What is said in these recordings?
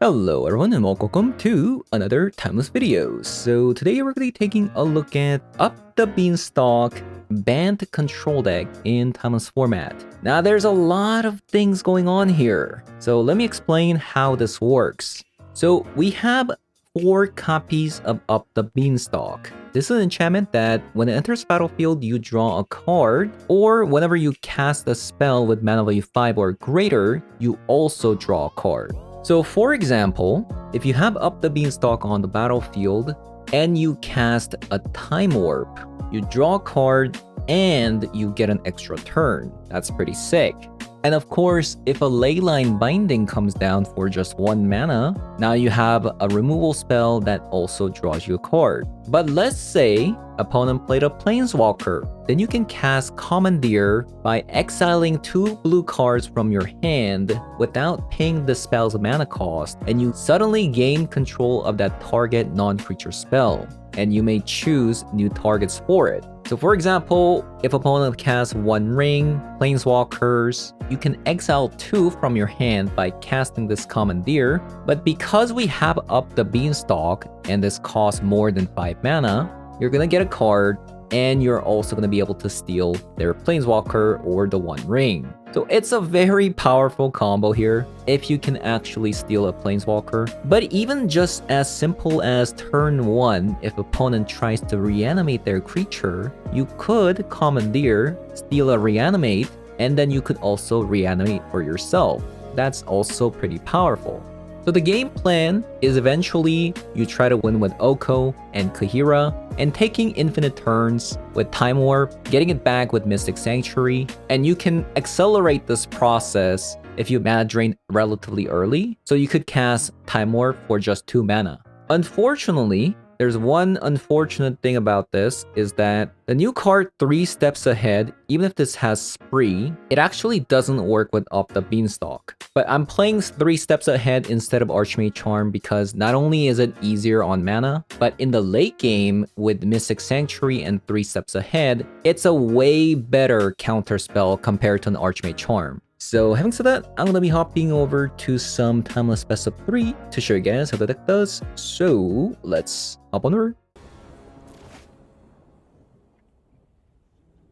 Hello everyone and welcome to another timeless video. So today we're going to be taking a look at Up the Beanstalk banned control deck in timeless format. Now there's a lot of things going on here. So let me explain how this works. So we have 4 copies of Up the Beanstalk. This is an enchantment that when it enters battlefield, you draw a card, or whenever you cast a spell with mana value 5 or greater, you also draw a card. So for example, if you have Up the Beanstalk on the battlefield and you cast a Time Warp, you draw a card and you get an extra turn. That's pretty sick. And of course, if a Leyline Binding comes down for just 1 mana, now you have a removal spell that also draws you a card. But let's say opponent played a Planeswalker, then you can cast Commandeer by exiling 2 blue cards from your hand without paying the spell's mana cost, and you suddenly gain control of that target non-creature spell, and you may choose new targets for it. So for example, if opponent casts 1 ring, Planeswalkers, you can exile 2 from your hand by casting this Commandeer, but because we have Up the Beanstalk and this costs more than 5 mana, you're gonna get a card and you're also gonna be able to steal their Planeswalker or the 1 ring. So it's a very powerful combo here if you can actually steal a Planeswalker. But even just as simple as turn 1, if opponent tries to reanimate their creature, you could Commandeer, steal a reanimate, and then you could also reanimate for yourself. That's also pretty powerful. So the game plan is eventually you try to win with Oko and Kahira, and taking infinite turns with Time Warp, getting it back with Mystic Sanctuary, and you can accelerate this process if you mana drain relatively early, so you could cast Time Warp for just 2 mana. Unfortunately, there's one unfortunate thing about this, is that the new card 3 steps ahead, even if this has Spree, it actually doesn't work with Up the Beanstalk. But I'm playing 3 steps ahead instead of Archmage Charm because not only is it easier on mana, but in the late game with Mystic Sanctuary and 3 steps ahead, it's a way better counter spell compared to an Archmage Charm. So having said that, I'm gonna be hopping over to some Timeless Best of 3 to show you guys how the deck does. So let's hop on over.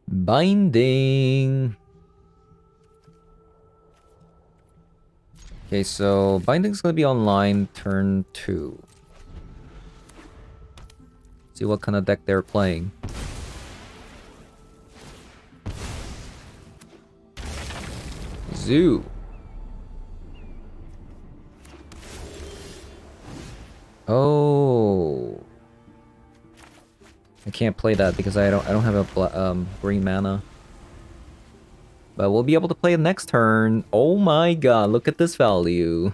Binding. Okay, so Binding's gonna be online turn 2. See what kind of deck they're playing. Zoo. Oh, I can't play that because I don't have a green mana. But we'll be able to play it next turn. Oh my god, look at this value.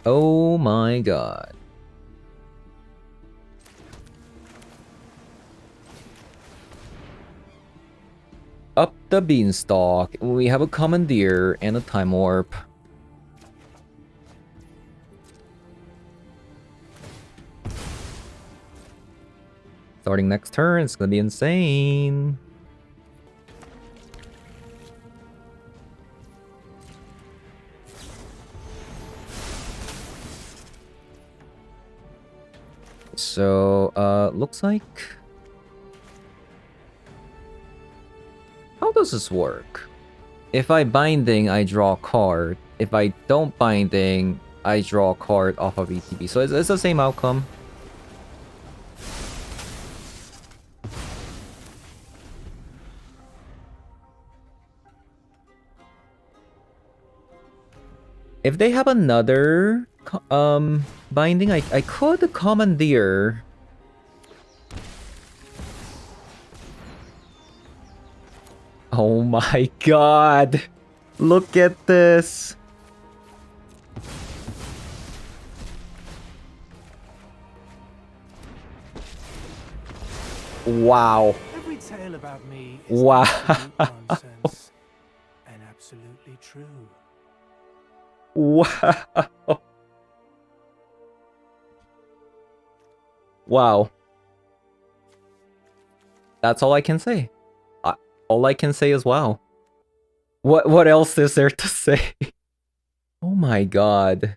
Oh my god. Up the Beanstalk. We have a Commandeer and a Time Warp. Starting next turn, it's gonna be insane. So, looks like... How does this work? If I Binding, I draw a card. If I don't Binding, I draw a card off of ETB. So it's the same outcome. If they have another Binding, I could Commandeer. Oh my god! Look at this! Wow. Every tale about me is Wow. absolute nonsense and absolutely true. Wow. Wow. That's all I can say. All I can say is wow. What else is there to say? Oh my god.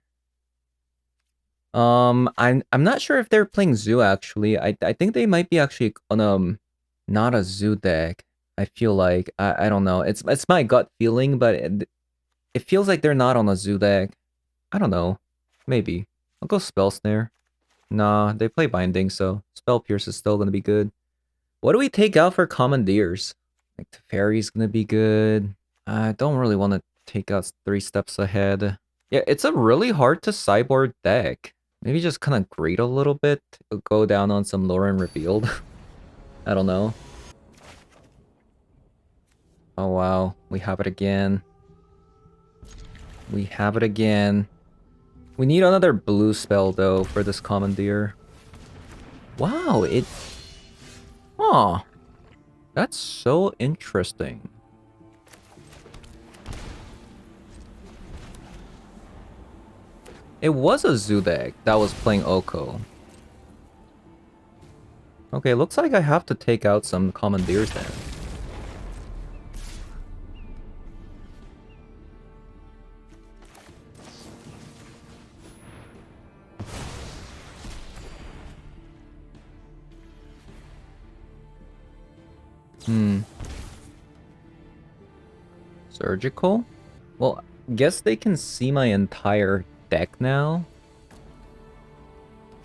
I'm not sure if they're playing Zoo actually. I think they might be actually on not a Zoo deck. I feel like I don't know. It's my gut feeling, but it feels like they're not on a Zoo deck. I don't know. Maybe. I'll go Spell Snare. Nah, they play Binding, so Spell Pierce is still gonna be good. What do we take out for Commandeers? Like Teferi's gonna be good. I don't really want to take out 3 steps ahead. Yeah, it's a really hard to sideboard deck. Maybe just kind of grate a little bit. Go down on some Lauren Revealed. I don't know. Oh wow, we have it again. We have it again. We need another blue spell though for this Commandeer. Wow, it... Huh. That's so interesting. It was a Zoo deck that was playing Oko. Okay, looks like I have to take out some Commandeers then. Surgical? Well, guess they can see my entire deck now.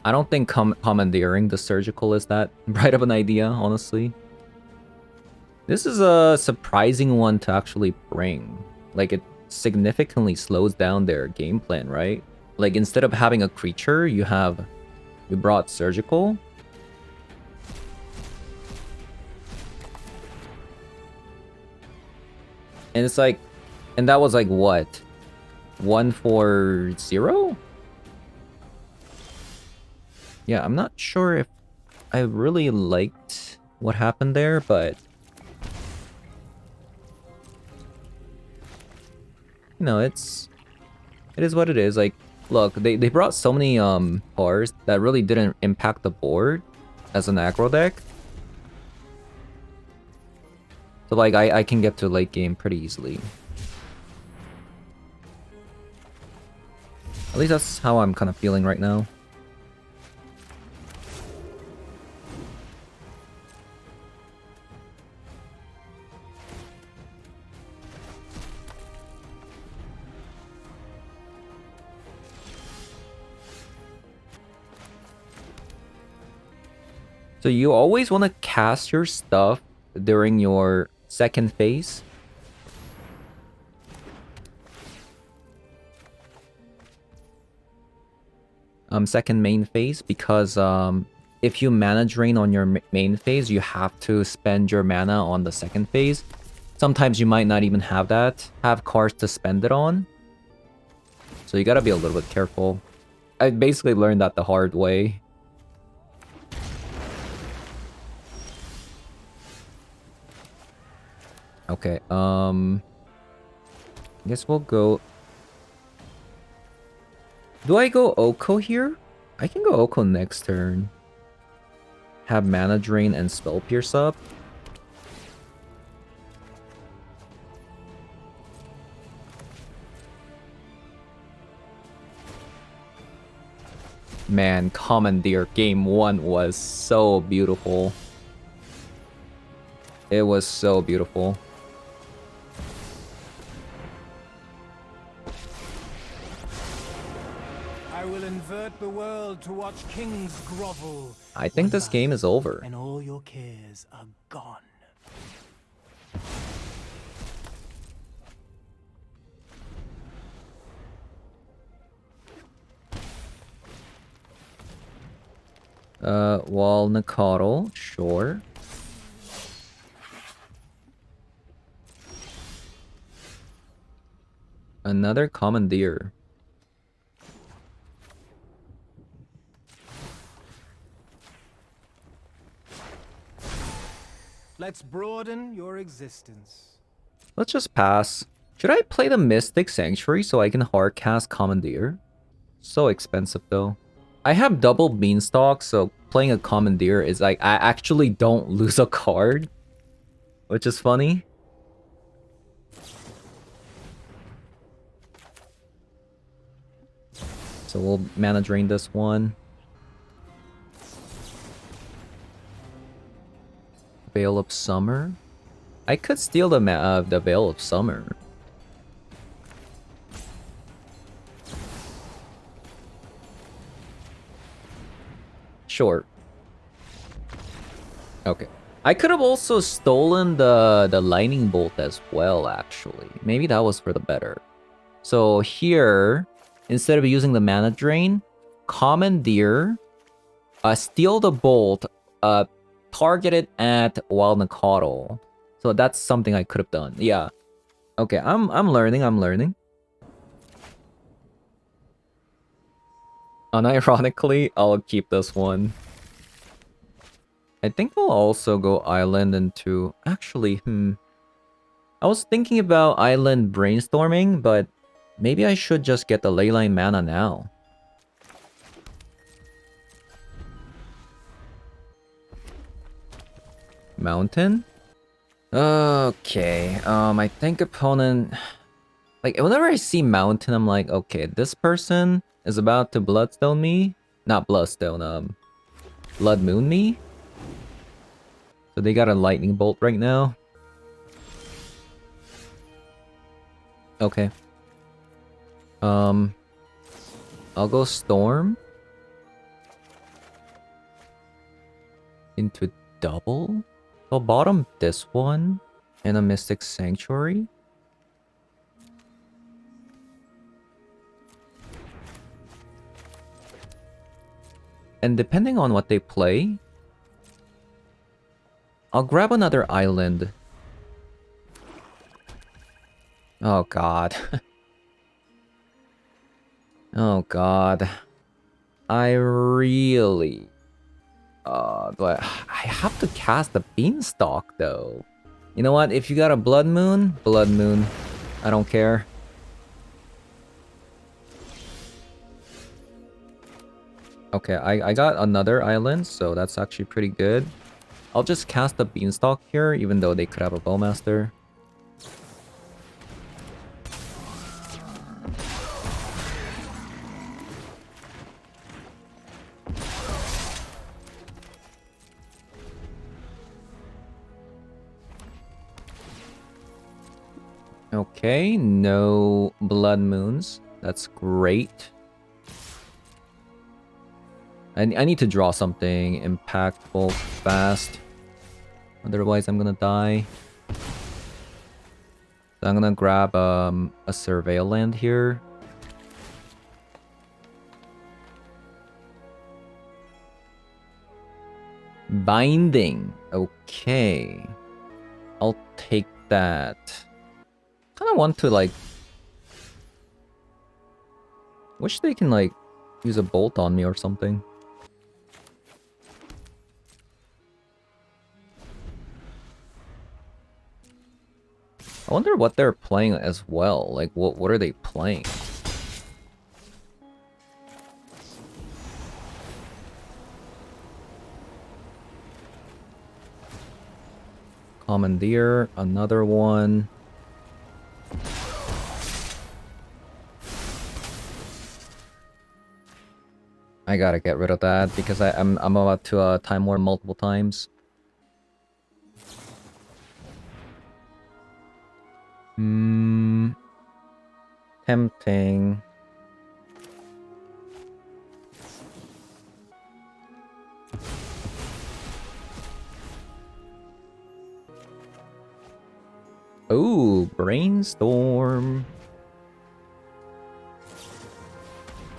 I don't think commandeering the surgical is that bright of an idea, honestly. This is a surprising one to actually bring. Like, it significantly slows down their game plan, right? Like, instead of having a creature, you brought surgical. And it's like, and that was like what? 1-for-0? Yeah, I'm not sure if I really liked what happened there, but you know, it is what it is. Like, look, they brought so many cards that really didn't impact the board as an aggro deck. So like I can get to late game pretty easily. At least that's how I'm kind of feeling right now. So you always want to cast your stuff during your second phase. Second main phase, because if you mana drain on your main phase, you have to spend your mana on the second phase. Sometimes you might not even have cards to spend it on. So you gotta be a little bit careful. I basically learned that the hard way. Okay, I guess we'll go... Do I go Oko here? I can go Oko next turn. Have Mana Drain and Spell Pierce up. Man, Commandeer Game 1 was so beautiful. It was so beautiful. I will invert the world to watch kings grovel. I think this game is over. And all your cares are gone. Walnut Coddle, sure. Another Commandeer. Let's broaden your existence. Let's just pass. Should I play the Mystic Sanctuary so I can hard cast Commandeer? So expensive though. I have double Beanstalk, so playing a Commandeer is like, I actually don't lose a card. Which is funny. So we'll mana drain this one. Veil of Summer. I could steal the Veil of Summer. Sure. Okay. I could have also stolen the lightning bolt as well, actually. Maybe that was for the better. So here, instead of using the mana drain, Commandeer, steal the bolt, target it at Wild Nakatl. So that's something I could have done. Yeah. Okay, I'm learning. Unironically, I'll keep this one. I think I'll also go island into... Actually, I was thinking about island brainstorming, but maybe I should just get the leyline mana now. Mountain? Okay, I think opponent... Like, whenever I see mountain, I'm like, okay, this person is about to bloodstone me. Not bloodstone, blood moon me. So they got a lightning bolt right now. Okay. I'll go storm. Into double? I'll bottom this one. And a Mystic Sanctuary. And depending on what they play, I'll grab another island. Oh god. Oh god. I really... I have to cast the Beanstalk though. You know what? If you got a Blood Moon, Blood Moon. I don't care. Okay, I got another island, so that's actually pretty good. I'll just cast the Beanstalk here, even though they could have a Bowmaster. Okay, no Blood Moons. That's great. I need to draw something impactful fast. Otherwise, I'm gonna die. So I'm gonna grab a Surveil land here. Binding. Okay. I'll take that. Kinda want to, like... Wish they can, like, use a bolt on me or something. I wonder what they're playing as well. Like, what are they playing? Commandeer, another one. I gotta get rid of that because I'm about to time war multiple times. Tempting. Ooh, brainstorm.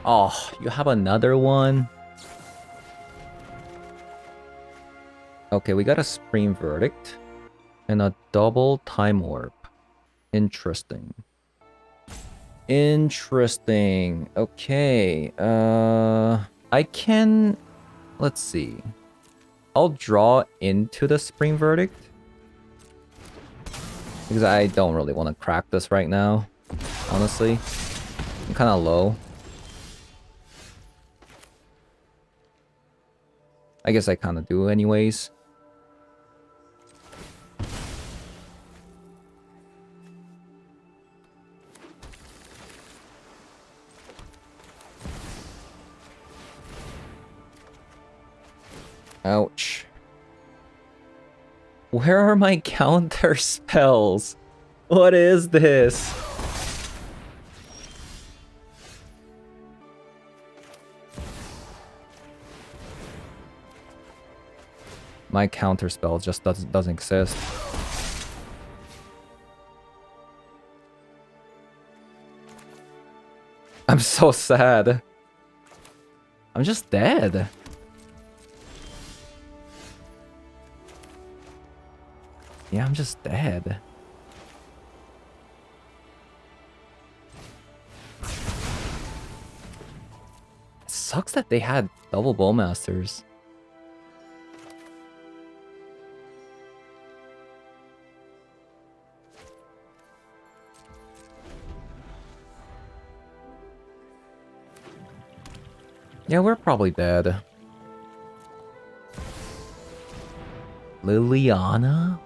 Oh, you have another one? Okay, we got a Supreme Verdict. And a double Time Warp. Interesting. Interesting. Okay. I can... Let's see. I'll draw into the Supreme Verdict. Because I don't really want to crack this right now. Honestly. I'm kind of low. I guess I kind of do anyways. Ouch. Where are my counter spells? What is this? My counter spell just doesn't exist. I'm so sad. I'm just dead. Yeah, I'm just dead. It sucks that they had double bowmasters. Yeah, we're probably dead. Liliana?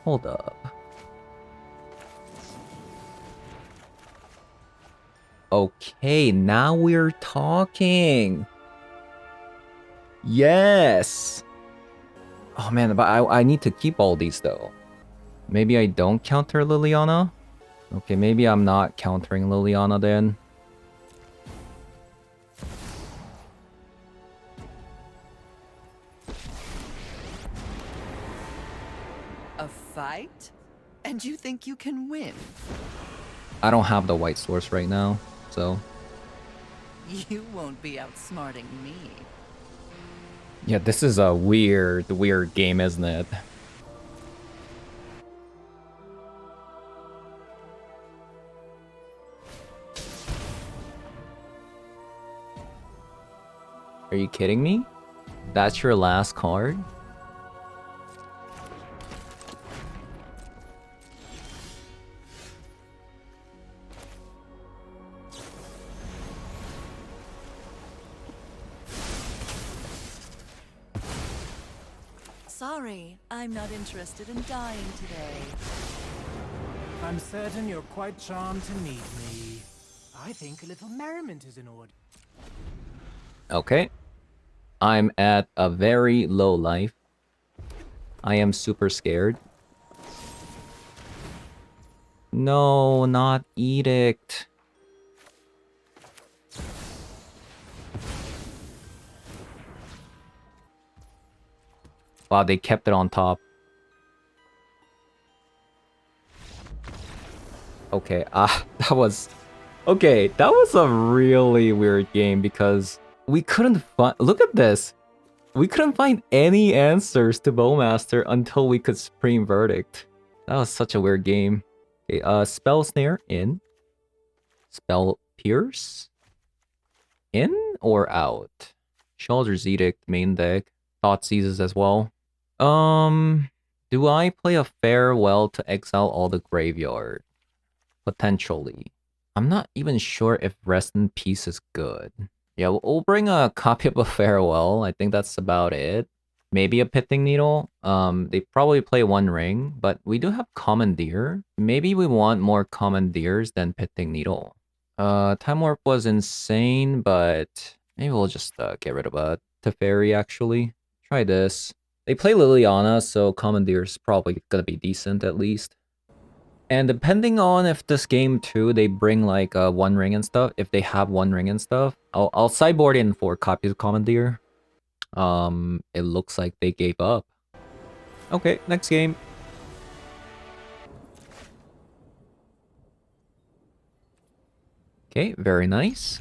Hold up. Okay, now we're talking. Yes. Oh man, but I need to keep all these though. Maybe I don't counter Liliana? Okay, maybe I'm not countering Liliana then. A fight? And you think you can win? I don't have the white source right now, so... You won't be outsmarting me. Yeah, this is a weird game, isn't it? Are you kidding me? That's your last card? Sorry, I'm not interested in dying today. I'm certain you're quite charmed to meet me. I think a little merriment is in order. Okay. I'm at a very low life. I am super scared. No, not Edict. Wow, they kept it on top. Okay, that was... Okay, that was a really weird game because we couldn't find... Look at this! We couldn't find any answers to Bowmaster until we could Supreme Verdict. That was such a weird game. Okay, Spell Snare in. Spell Pierce? In or out? Shoulder's Edict, main deck. Thought Seizes as well. Do I play a Farewell to exile all the graveyard? Potentially. I'm not even sure if Rest in Peace is good. Yeah, we'll bring a copy of a Farewell. I think that's about it. Maybe a Pithing Needle. They probably play One Ring, but we do have Commandeer. Maybe we want more Commandeers than Pithing Needle. Time Warp was insane, but maybe we'll just get rid of a Teferi, actually. Try this. They play Liliana, so Commandeer's probably gonna be decent at least. And depending on if this game too, they bring like One Ring and stuff, if they have One Ring and stuff, I'll sideboard in 4 copies of Commandeer. It looks like they gave up. Okay, next game. Okay, very nice.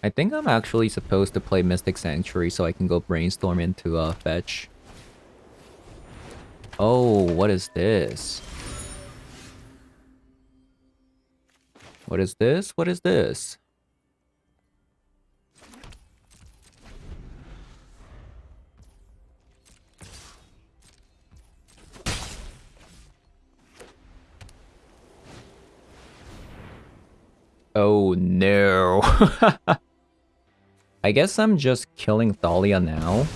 I think I'm actually supposed to play Mystic Sanctuary so I can go Brainstorm into Fetch. Oh, what is this? What is this? What is this? Oh no. I guess I'm just killing Thalia now.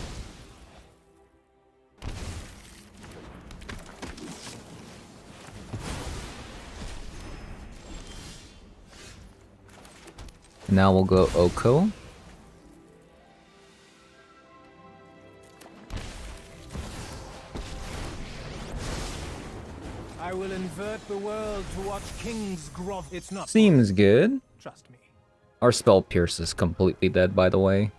Now we'll go Oko. the world to watch kings grovel. It's not. Seems good. Trust me. Our spell pierce is completely dead, by the way.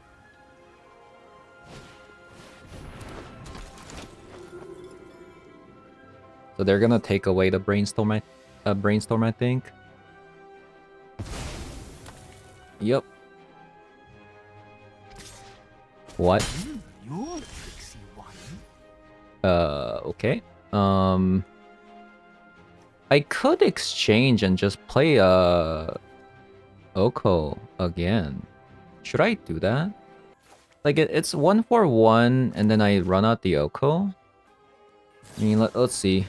So they're gonna take away the brainstorm, I think. Yep. What? You're the tricksy one. Okay. I could exchange and just play Oko again. Should I do that? Like it's 1 for 1 and then I run out the Oko. I mean, let's see.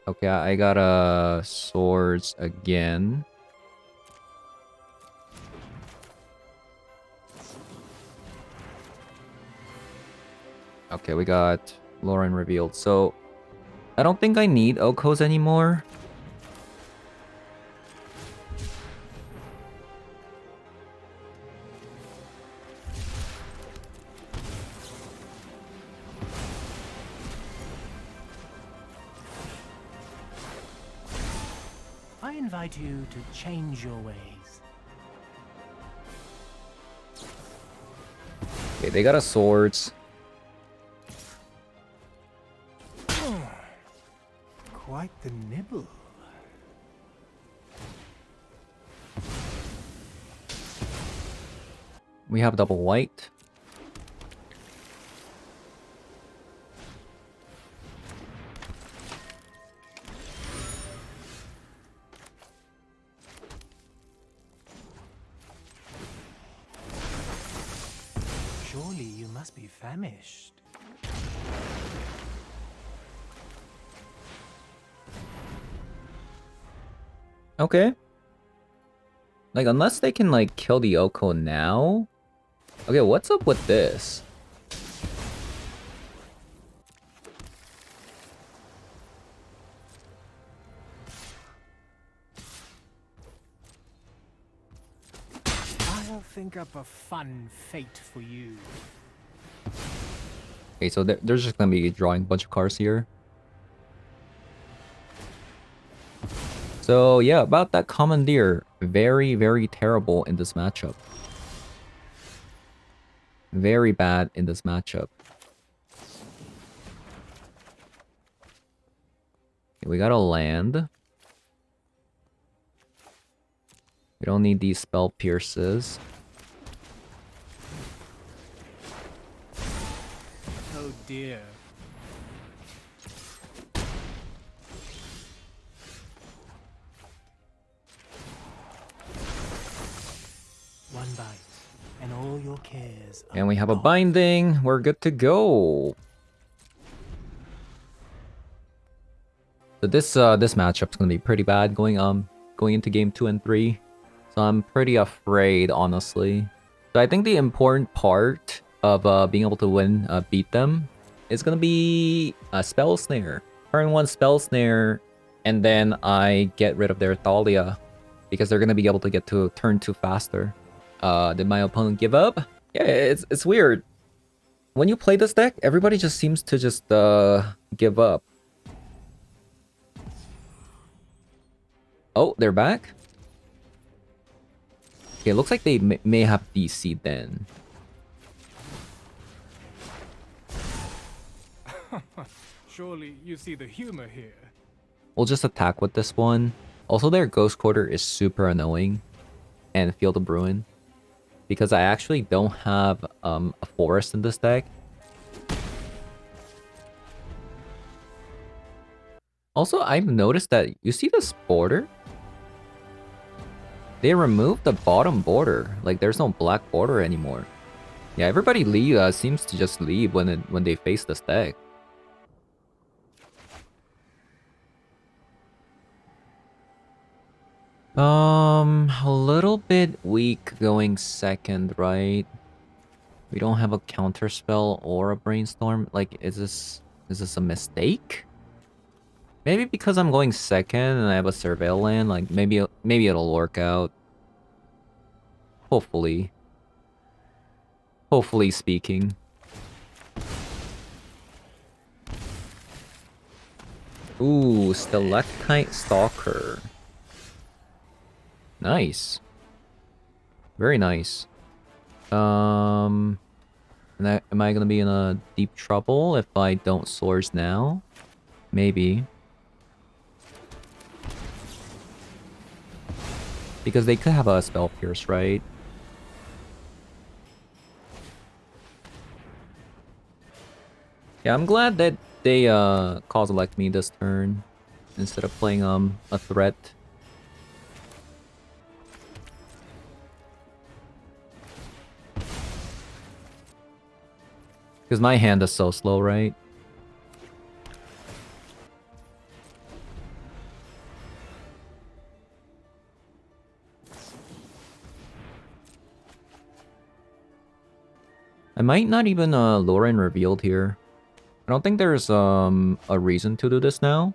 Okay, I got swords again. Okay, we got Lauren revealed. So I don't think I need Okos anymore. I invite you to change your ways. Okay, they got a swords. Quite the nibble. We have double white. Surely you must be famished. Okay. Like, unless they can, like, kill the Oko now. Okay, what's up with this? I'll think up a fun fate for you. Okay, so they're just gonna be drawing a bunch of cards here. So, yeah, about that Commandeer. Very, very terrible in this matchup. Very bad in this matchup. Okay, we got a land. We don't need these spell pierces. Oh dear. One bite, and all your cares are And we have a gone. binding. We're good to go. So this matchup's gonna be pretty bad going into game 2 and 3. So I'm pretty afraid, honestly. So I think the important part of being able to beat them is gonna be a spell snare. Turn 1 spell snare, and then I get rid of their Thalia because they're gonna be able to get to turn 2 faster. Did my opponent give up? Yeah, it's weird. When you play this deck, everybody just seems to just give up. Oh, they're back? Okay, looks like they may have DC then. Surely you see the humor here. We'll just attack with this one. Also, their Ghost Quarter is super annoying. And Field of Ruin. Because I actually don't have a forest in this deck. Also, I've noticed that, you see this border? They removed the bottom border. Like, there's no black border anymore. Yeah, everybody seems to just leave when they face this deck. A little bit weak going second, right? We don't have a counter spell or a brainstorm. Like, is this a mistake? Maybe because I'm going second and I have a surveil land, like maybe it'll work out. Hopefully. Hopefully speaking. Ooh, Stalactite Stalker. Nice. Very nice. Am I gonna be in a deep trouble if I don't source now? Maybe. Because they could have a Spell Pierce, right? Yeah, I'm glad that they cause-elect me this turn instead of playing a threat. Because my hand is so slow, right? I might not even lure in Revealed here. I don't think there's a reason to do this now.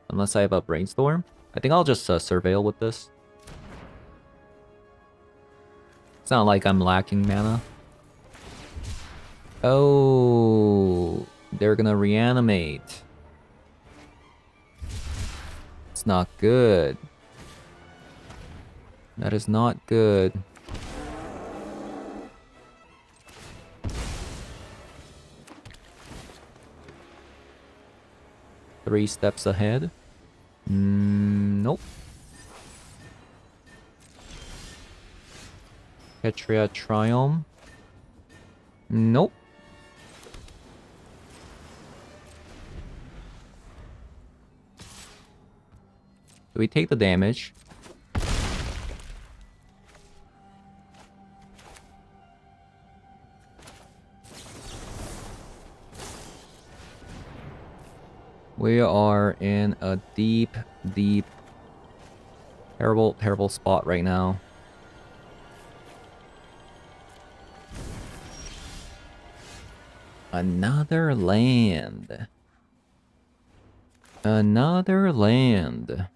Unless I have a Brainstorm. I think I'll just Surveil with this. It's not like I'm lacking mana. Oh, they're gonna reanimate. It's not good. That is not good. Three steps ahead. Nope. Ketria Triumph. Nope. So we take the damage. We are in a deep, terrible spot right now. Another land. Another land.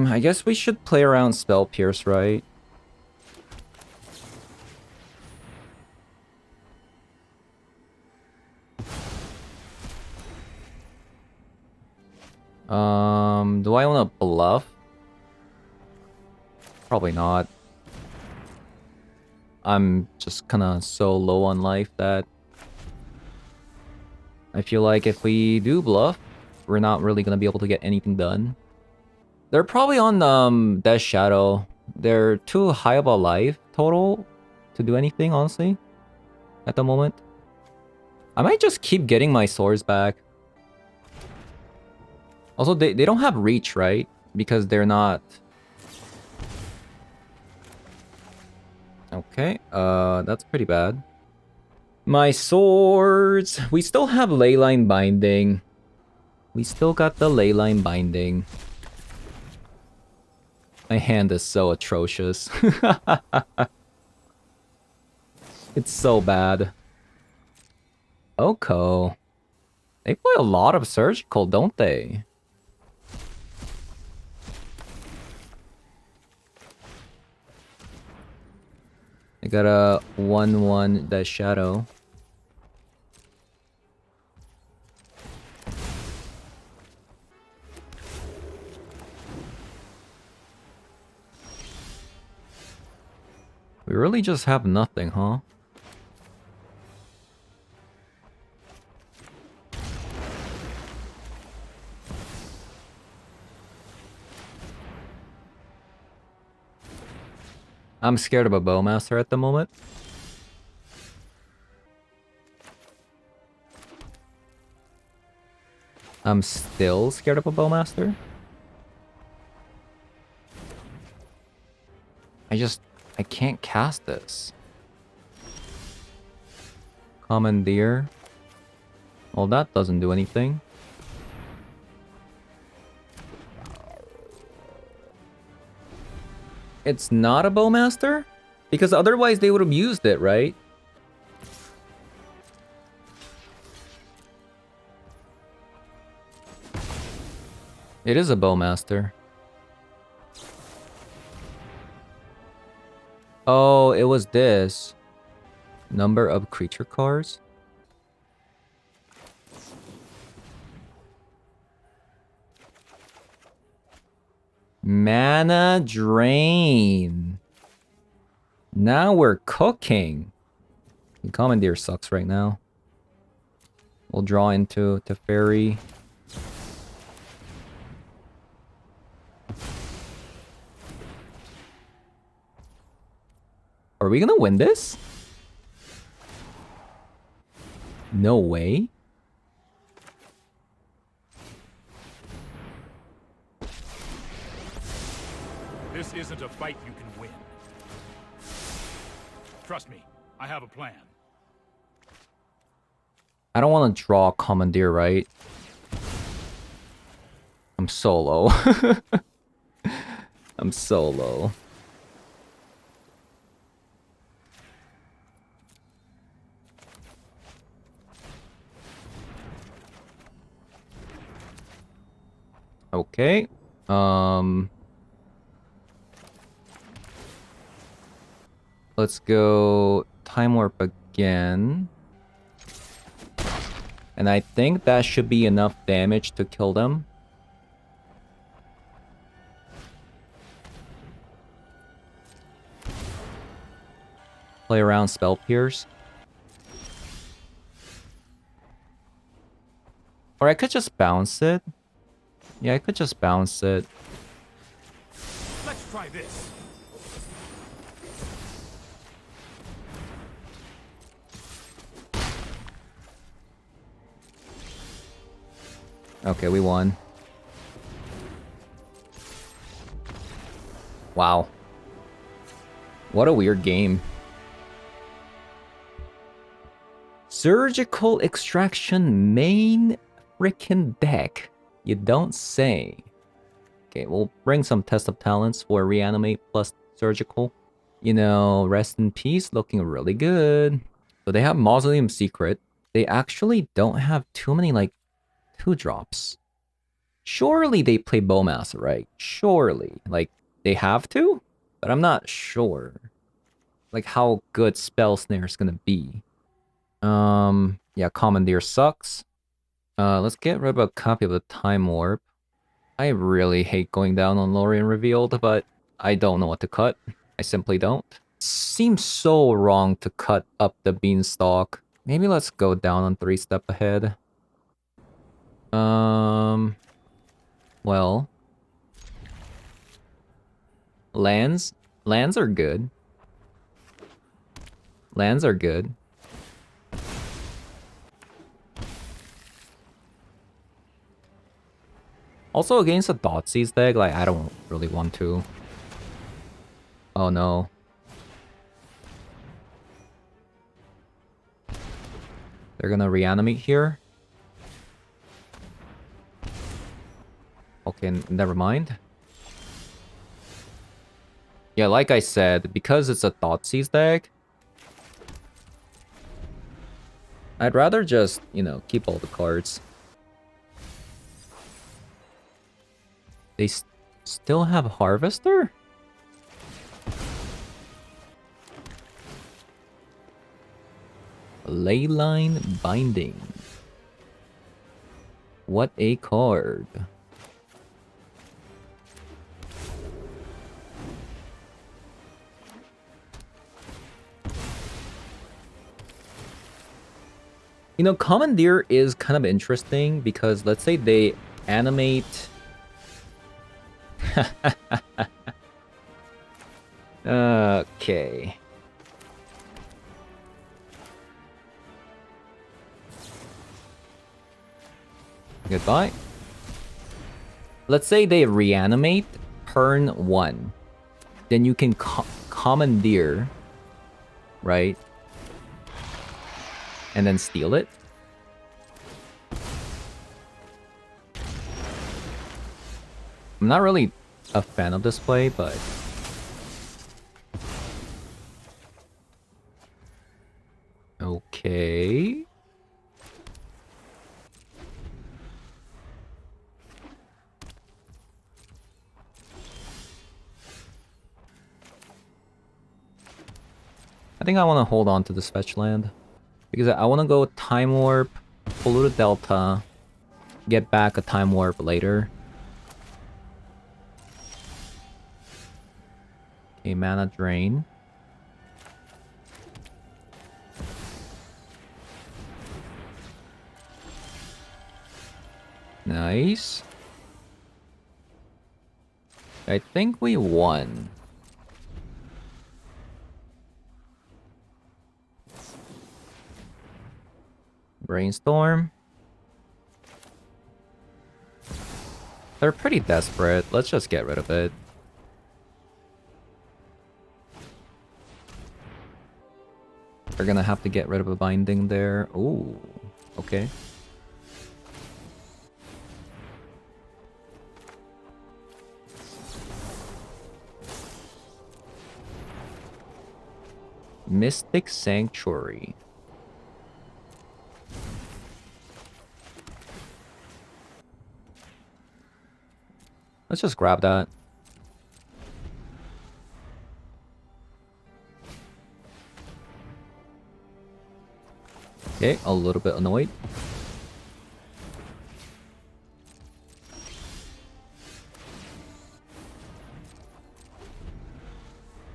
I guess we should play around Spell Pierce, right? Do I want to bluff? Probably not. I'm just kinda so low on life that I feel like if we do bluff, we're not really gonna be able to get anything done. They're probably on Death Shadow. They're too high of a life total to do anything, honestly, at the moment. I might just keep getting my swords back. Also, they don't have reach, right? Because they're not... Okay, that's pretty bad. My swords! We still have Leyline Binding. We still got the Leyline Binding. My hand is so atrocious. It's so bad. Oko. They play a lot of Surgical, don't they? I got a 1/1 Death Shadow. We really just have nothing, huh? I'm scared of a Bowmaster at the moment. I'm still scared of a Bowmaster. I can't cast this. Commandeer. Well, that doesn't do anything. It's not a Bowmaster? Because otherwise they would have used it, right? It is a Bowmaster. Oh, it was this. Number of creature cards. Mana drain. Now we're cooking. Commandeer sucks right now. We'll draw into Teferi. Are we gonna win this? No way. This isn't a fight you can win. Trust me, I have a plan. I don't want to draw Commandeer, right? I'm solo. I'm solo. Okay. Let's go Time Warp again. And I think that should be enough damage to kill them. Play around Spell Pierce. Or I could just bounce it. Yeah, I could just bounce it. Let's try this. Okay, we won. Wow. What a weird game. Surgical Extraction main freaking deck. You don't say. Okay, we'll bring some Test of Talents for Reanimate plus Surgical. You know, Rest in Peace looking really good. So they have Mausoleum Secret. They actually don't have too many, like, 2-drops. Surely they play Bowmaster, right? Surely. Like, they have to? But I'm not sure. Like, how good Spell Snare is gonna be. Yeah, Commandeer sucks. Let's get rid of a copy of the Time Warp. I really hate going down on Lorien Revealed, but I don't know what to cut. I simply don't. Seems so wrong to cut up the Beanstalk. Maybe let's go down on 3 step ahead. Well. Lands? Lands are good. Lands are good. Also, against a Thoughtseize deck, like, I don't really want to. Oh no. They're gonna reanimate here. Okay, never mind. Yeah, like I said, because it's a Thoughtseize deck, I'd rather just, you know, keep all the cards. They still have Harvester? Leyline Binding. What a card. You know, Commandeer is kind of interesting because let's say they animate... Okay. Goodbye. Let's say they reanimate turn 1. Then you can Commandeer, right? And then steal it. I'm not really a fan of this play, but... Okay... I think I want to hold on to this fetch land. Because I want to go Time Warp, Polluted Delta, get back a Time Warp later. Okay, mana drain. Nice. I think we won. Brainstorm. They're pretty desperate. Let's just get rid of it. They're gonna have to get rid of a binding there. Ooh, okay. Mystic Sanctuary. Let's just grab that. Okay, a little bit annoyed.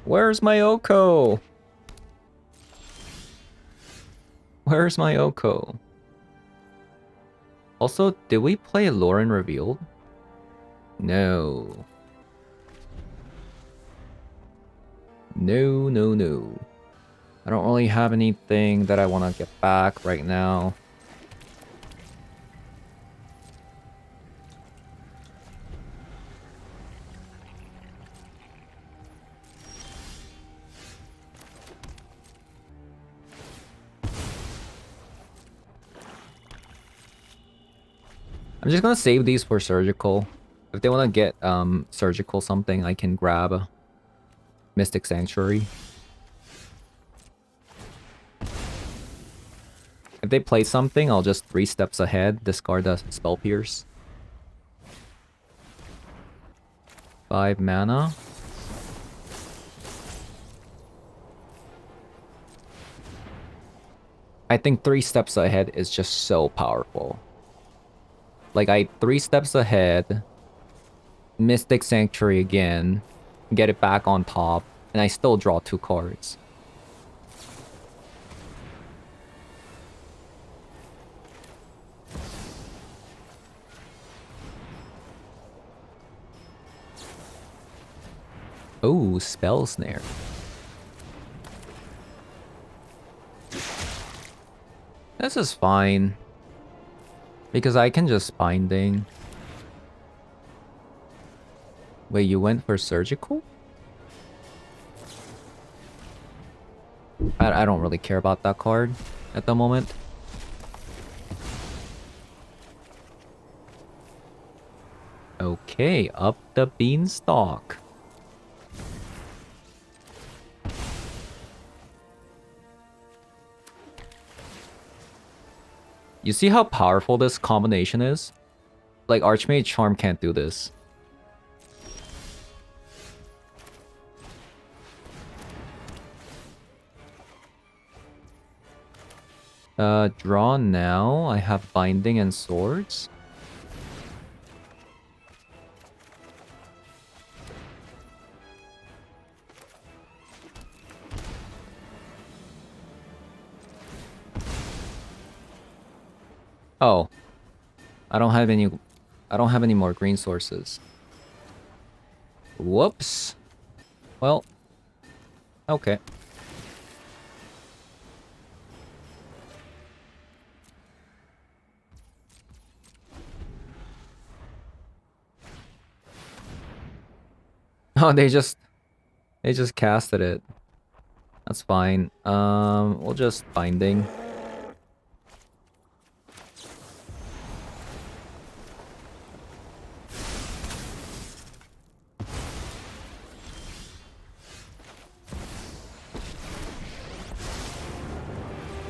Where's my Oko? Where's my Oko? Also, did we play Lauren Revealed? No. No, no, no. I don't really have anything that I want to get back right now. I'm just gonna save these for surgical. If they want to get surgical something, I can grab Mystic Sanctuary. If they play something, I'll just 3 steps ahead, discard the Spell Pierce. 5 mana. I think 3 steps ahead is just so powerful. Like, I 3 steps ahead, Mystic Sanctuary again, get it back on top, and I still draw 2 cards. Oh, Spell Snare. This is fine. Because I can just binding. Wait, you went for surgical? I don't really care about that card at the moment. Okay, up the Beanstalk. You see how powerful this combination is? Like, Archmage Charm can't do this. Draw now. I have Binding and Swords. Oh. I don't have any more green sources. Whoops. Well. Okay. Oh, they just casted it. That's fine. We'll just Binding.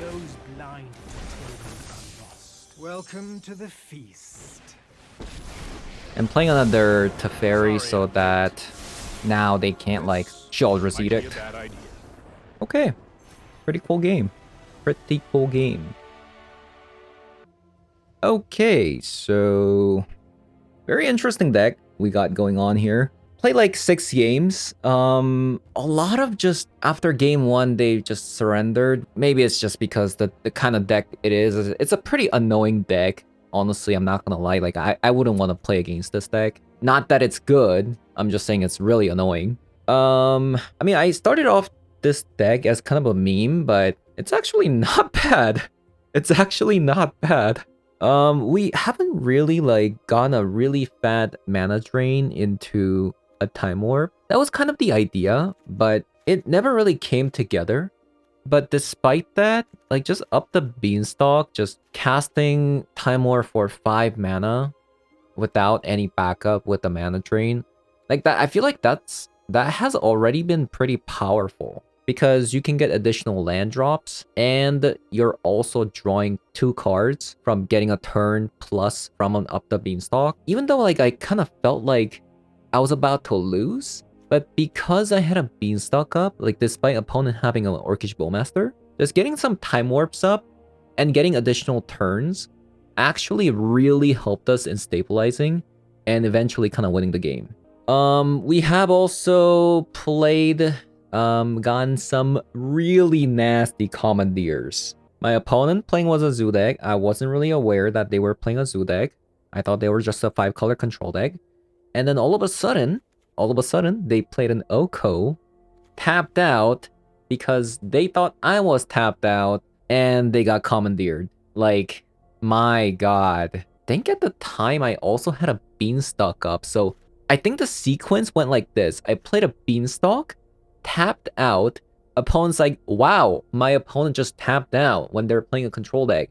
Those blind children are lost. Welcome to the feast. I'm playing another Teferi so that now they can't, like, Sheldress Might be a Edict. bad idea. Okay. Pretty cool game. Pretty cool game. Okay, so very interesting deck we got going on here. Played like 6 games. A lot of just after game 1 they just surrendered. Maybe it's just because the kind of deck it is. It's a pretty annoying deck. Honestly, I'm not gonna lie. Like I wouldn't want to play against this deck. Not that it's good. I'm just saying it's really annoying. I mean, I started off this deck as kind of a meme, but it's actually not bad. It's actually not bad. We haven't really like gotten a really fat mana drain into a time warp. That was kind of the idea, but it never really came together. But despite that, like just up the Beanstalk, just casting time warp for 5 mana without any backup with the mana drain, like that, I feel like that has already been pretty powerful. Because you can get additional land drops, and you're also drawing 2 cards from getting a turn plus from an up the Beanstalk. Even though like I kind of felt like I was about to lose, but because I had a Beanstalk up, like despite opponent having an Orcish Bowmaster, just getting some time warps up and getting additional turns actually really helped us in stabilizing and eventually kind of winning the game. We have also played gotten some really nasty Commandeers. My opponent playing was a Zoo deck. I wasn't really aware that they were playing a Zoo deck. I thought they were just a 5-color control deck. And then all of a sudden, they played an Oko, tapped out because they thought I was tapped out, and they got Commandeered. Like, my god. I think at the time I also had a Beanstalk up, so I think the sequence went like this. I played a Beanstalk, tapped out, opponent's like, wow, my opponent just tapped out when they're playing a control deck.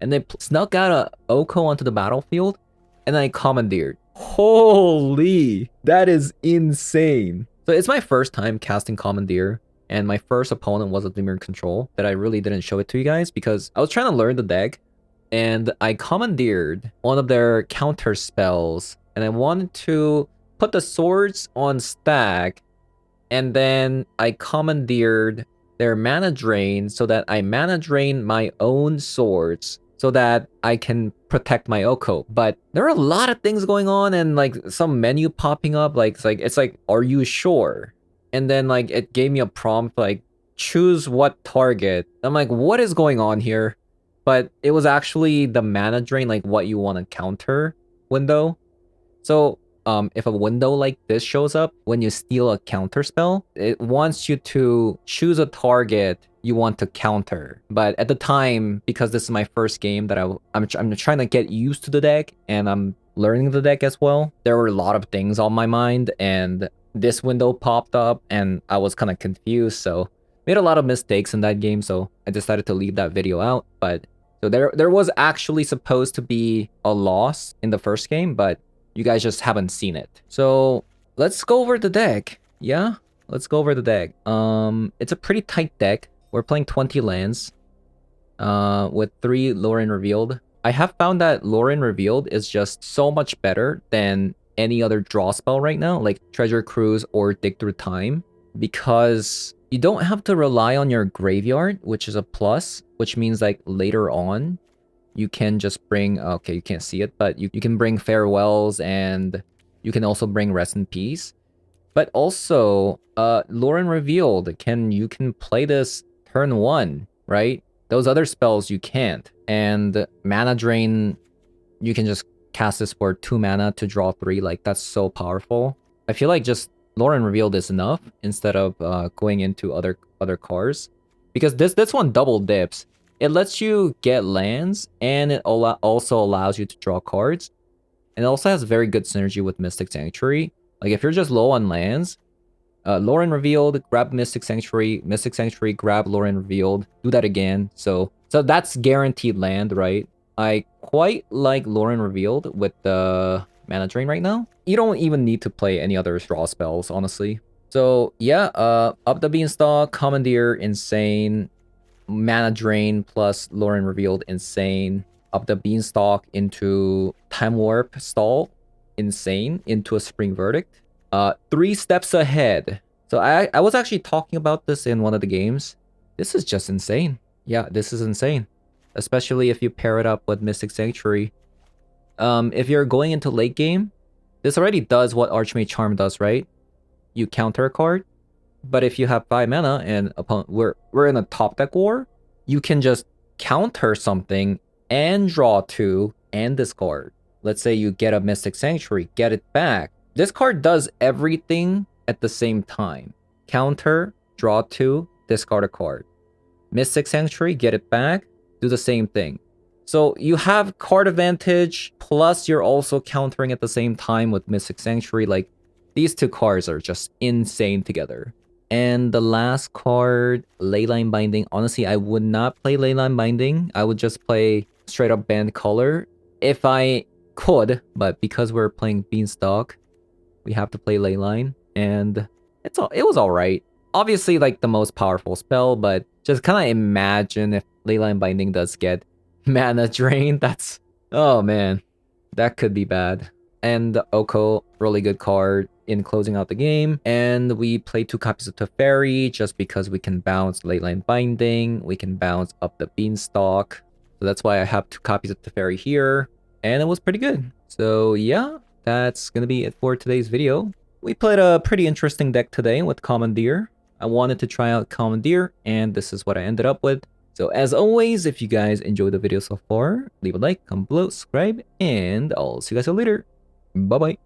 And they snuck out a Oko onto the battlefield, and I commandeered. Holy, that is insane. So it's my first time casting Commandeer, and my first opponent was a Dimir control that I really didn't show it to you guys because I was trying to learn the deck, and I commandeered one of their counter spells, and I wanted to put the swords on stack, and then I commandeered their mana drain so that I mana drain my own swords so that I can protect my Oko. But there are a lot of things going on, and like some menu popping up, like it's like, are you sure? And then like it gave me a prompt like, choose what target. I'm like, what is going on here? But it was actually the mana drain, like what you want to counter window. So if a window like this shows up when you steal a counter spell, it wants you to choose a target you want to counter. But at the time, because this is my first game that I'm trying to get used to the deck, and I'm learning the deck as well, there were a lot of things on my mind, and this window popped up and I was kind of confused, so made a lot of mistakes in that game, so I decided to leave that video out. But so there was actually supposed to be a loss in the first game, but you guys just haven't seen it. So let's go over the deck. Yeah, let's go over the deck. It's a pretty tight deck. We're playing 20 lands with 3 Lauren Revealed. I have found that Lauren Revealed is just so much better than any other draw spell right now, like Treasure Cruise or Dig Through Time, because you don't have to rely on your graveyard, which is a plus, which means like later on, you can just bring, okay, you can't see it, but you can bring Farewells, and you can also bring Rest in Peace. But also, Lauren Revealed, you can play this turn 1, right? Those other spells you can't. And Mana Drain, you can just cast this for 2 mana to draw 3, like that's so powerful. I feel like just Lauren Revealed is enough instead of going into other cards. Because this one double dips. It lets you get lands, and it also allows you to draw cards. And it also has very good synergy with Mystic Sanctuary. Like if you're just low on lands, Lauren Revealed, grab Mystic Sanctuary, grab Lauren Revealed, do that again. So that's guaranteed land, right? I quite like Lauren Revealed with the mana drain right now. You don't even need to play any other draw spells, honestly. So yeah, up the Beanstalk, Commandeer, insane. Mana Drain plus Lauren Revealed, insane. Up the Beanstalk into Time Warp stall, insane. Into a Spring Verdict. 3 steps ahead. So I was actually talking about this in one of the games. This is just insane. Yeah, this is insane. Especially if you pair it up with Mystic Sanctuary. If you're going into late game, this already does what Archmage Charm does, right? You counter a card. But if you have 5 mana and we're in a top deck war, you can just counter something and draw 2 and discard. Let's say you get a Mystic Sanctuary, get it back. This card does everything at the same time. Counter, draw 2, discard a card. Mystic Sanctuary, get it back, do the same thing. So you have card advantage, plus you're also countering at the same time with Mystic Sanctuary. Like, these two cards are just insane together. And the last card, Leyline Binding. Honestly, I would not play Leyline Binding. I would just play straight up Band Color if I could, but because we're playing Beanstalk, we have to play Leyline, and it was alright. Obviously, like, the most powerful spell, but just kind of imagine if Leyline Binding does get mana drain. That's... oh man, that could be bad. And Oko, really good card in closing out the game. And we play 2 copies of Teferi just because we can bounce Leyline Binding, we can bounce up the Beanstalk. So that's why I have 2 copies of Teferi here. And it was pretty good. So yeah, that's gonna be it for today's video. We played a pretty interesting deck today with Commandeer. I wanted to try out Commandeer, and this is what I ended up with. So as always, if you guys enjoyed the video so far, leave a like, comment below, subscribe, and I'll see you guys later. Bye-bye.